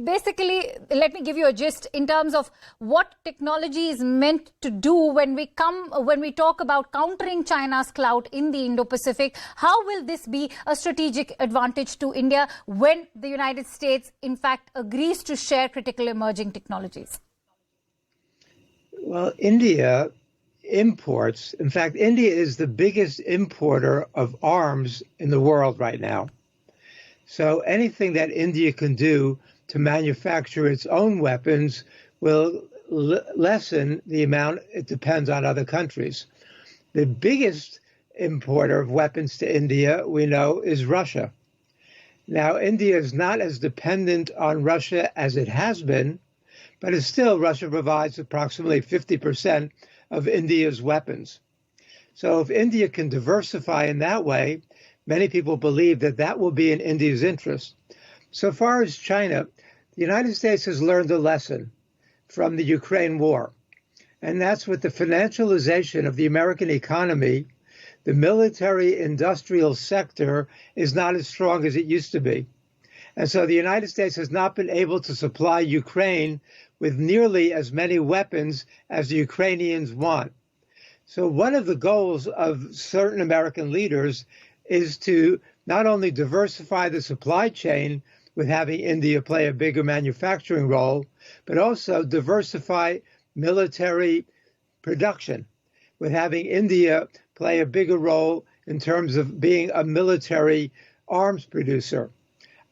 Basically, let me give you a gist in terms of what technology is meant to do when we talk about countering China's clout in the Indo-Pacific. How will this be a strategic advantage to India when the United States, in fact, agrees to share critical emerging technologies? Well, India imports. In fact, India is the biggest importer of arms in the world right now. So anything that India can do to manufacture its own weapons will lessen the amount it depends on other countries. The biggest importer of weapons to India, we know, is Russia. Now, India is not as dependent on Russia as it has been, but it's still, Russia provides approximately 50% of India's weapons. So if India can diversify in that way, many people believe that that will be in India's interest. So far as China, the United States has learned a lesson from the Ukraine war, and that's with the financialization of the American economy, the military-industrial sector is not as strong as it used to be. And so the United States has not been able to supply Ukraine with nearly as many weapons as the Ukrainians want. So one of the goals of certain American leaders is to not only diversify the supply chain with having India play a bigger manufacturing role, but also diversify military production with having India play a bigger role in terms of being a military arms producer.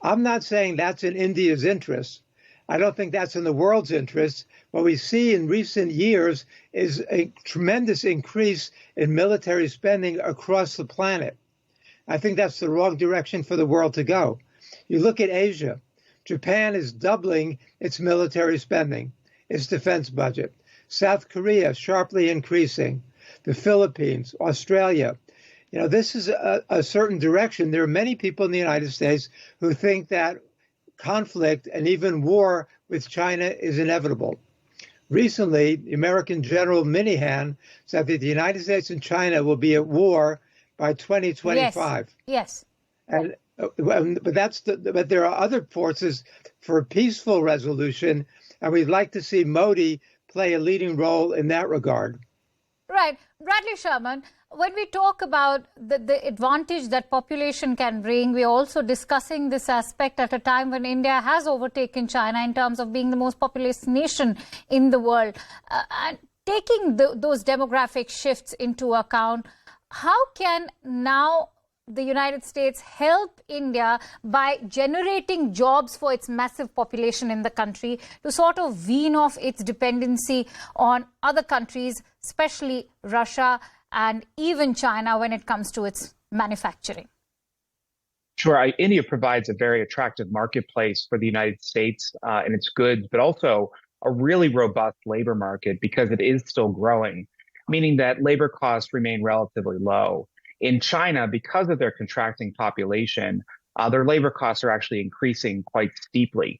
I'm not saying that's in India's interest. I don't think that's in the world's interest. What we see in recent years is a tremendous increase in military spending across the planet. I think that's the wrong direction for the world to go. You look at Asia. Japan is doubling its military spending, its defense budget. South Korea sharply increasing. The Philippines, Australia. You know, this is a certain direction. There are many people in the United States who think that conflict and even war with China is inevitable. Recently, the American General Minihan said that the United States and China will be at war by 2025. Yes. And but there are other forces for peaceful resolution, and we'd like to see Modi play a leading role in that regard. Right. Bradley Sherman, when we talk about the advantage that population can bring, we're also discussing this aspect at a time when India has overtaken China in terms of being the most populous nation in the world. And taking those demographic shifts into account, how can now the United States help India by generating jobs for its massive population in the country to sort of wean off its dependency on other countries, especially Russia and even China when it comes to its manufacturing? Sure. India provides a very attractive marketplace for the United States and its goods, but also a really robust labor market because it is still growing, meaning that labor costs remain relatively low. In China, because of their contracting population, their labor costs are actually increasing quite steeply.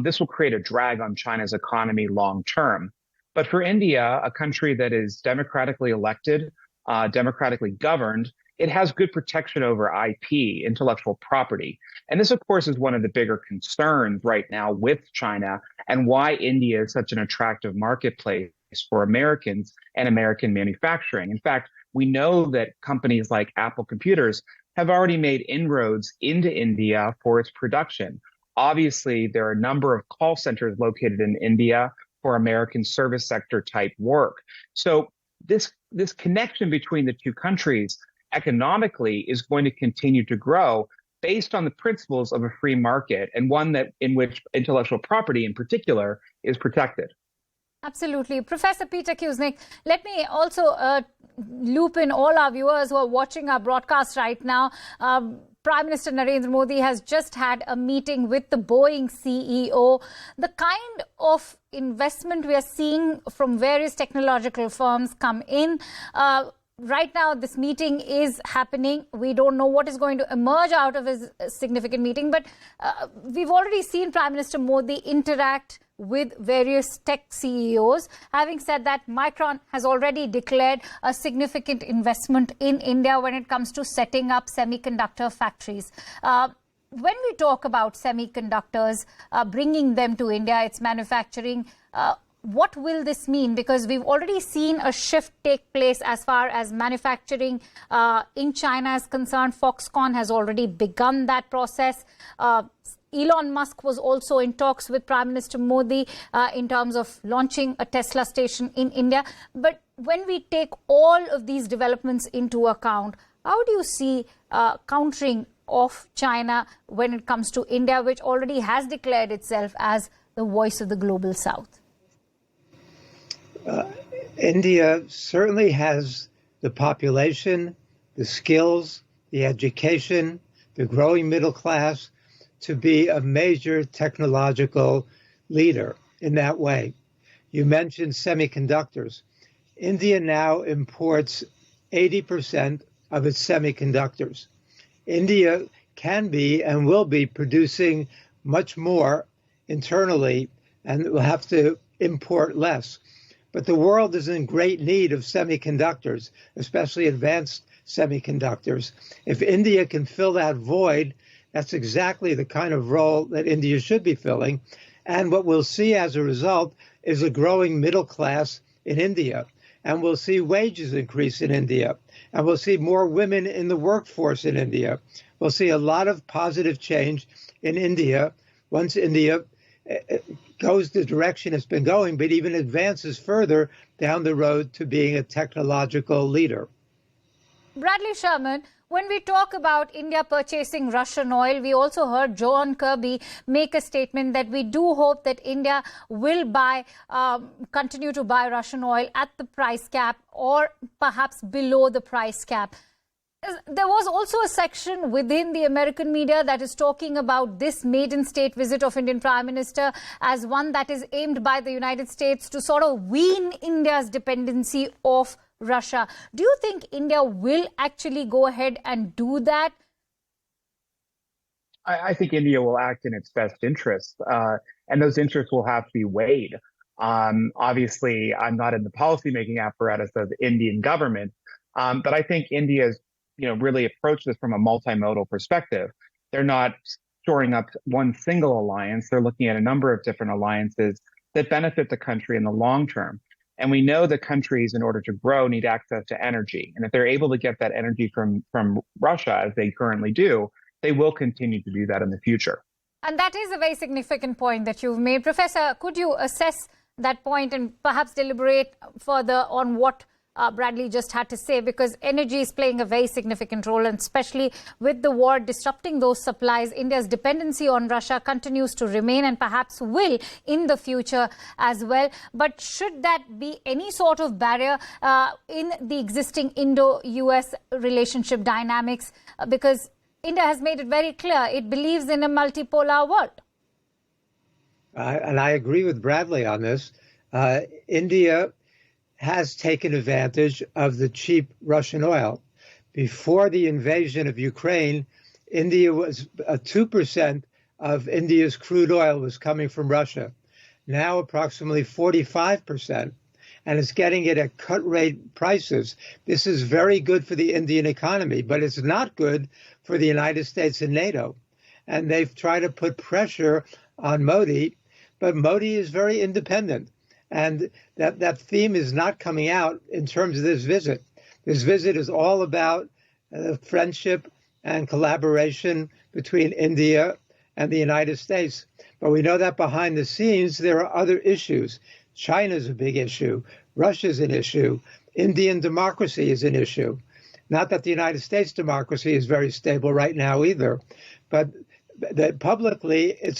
This will create a drag on China's economy long term. But for India, a country that is democratically elected, democratically governed, it has good protection over IP, intellectual property. And this, of course, is one of the bigger concerns right now with China and why India is such an attractive marketplace for Americans and American manufacturing. In fact, we know that companies like Apple Computers have already made inroads into India for its production. Obviously, there are a number of call centers located in India for American service sector type work. So this connection between the two countries economically is going to continue to grow based on the principles of a free market and one that in which intellectual property in particular is protected. Absolutely. Professor Peter Kuznick, let me also loop in all our viewers who are watching our broadcast right now. Prime Minister Narendra Modi has just had a meeting with the Boeing CEO. The kind of investment we are seeing from various technological firms come in. Right now, this meeting is happening. We don't know what is going to emerge out of this significant meeting, but we've already seen Prime Minister Modi interact with various tech CEOs. Having said that, Micron has already declared a significant investment in India when it comes to setting up semiconductor factories. when we talk about semiconductors, bringing them to India, its manufacturing, what will this mean? Because we've already seen a shift take place as far as manufacturing in China is concerned. Foxconn has already begun that process. Elon Musk was also in talks with Prime Minister Modi in terms of launching a Tesla station in India. But when we take all of these developments into account, how do you see countering of China when it comes to India, which already has declared itself as the voice of the global South? India certainly has the population, the skills, the education, the growing middle class to be a major technological leader in that way. You mentioned semiconductors. India now imports 80% of its semiconductors. India can be and will be producing much more internally and will have to import less. But the world is in great need of semiconductors, especially advanced semiconductors. If India can fill that void, that's exactly the kind of role that India should be filling. And what we'll see as a result is a growing middle class in India. And we'll see wages increase in India. And we'll see more women in the workforce in India. We'll see a lot of positive change in India once India goes the direction it's been going, but even advances further down the road to being a technological leader. Bradley Sherman, when we talk about India purchasing Russian oil, we also heard John Kirby make a statement that we do hope that India will continue to buy Russian oil at the price cap or perhaps below the price cap. There was also a section within the American media that is talking about this maiden state visit of Indian Prime Minister as one that is aimed by the United States to sort of wean India's dependency of Russia. Do you think India will actually go ahead and do that? I think India will act in its best interest, and those interests will have to be weighed. Obviously, I'm not in the policymaking apparatus of the Indian government, but I think India's really approach this from a multimodal perspective. They're not shoring up one single alliance. They're looking at a number of different alliances that benefit the country in the long term. And we know that countries, in order to grow, need access to energy. And if they're able to get that energy from Russia, as they currently do, they will continue to do that in the future. And that is a very significant point that you've made. Professor, could you assess that point and perhaps deliberate further on what Bradley just had to say, because energy is playing a very significant role, and especially with the war disrupting those supplies, India's dependency on Russia continues to remain and perhaps will in the future as well. But should that be any sort of barrier in the existing Indo-US relationship dynamics? Because India has made it very clear it believes in a multipolar world. And I agree with Bradley on this. India has taken advantage of the cheap Russian oil. Before the invasion of Ukraine, India was 2% of India's crude oil was coming from Russia. Now approximately 45%. And it's getting it at cut rate prices. This is very good for the Indian economy, but it's not good for the United States and NATO. And they've tried to put pressure on Modi, but Modi is very independent. And that theme is not coming out in terms of this visit. This visit is all about friendship and collaboration between India and the United States. But we know that behind the scenes, there are other issues. China's a big issue. Russia's an issue. Indian democracy is an issue. Not that the United States democracy is very stable right now either, but that publicly it's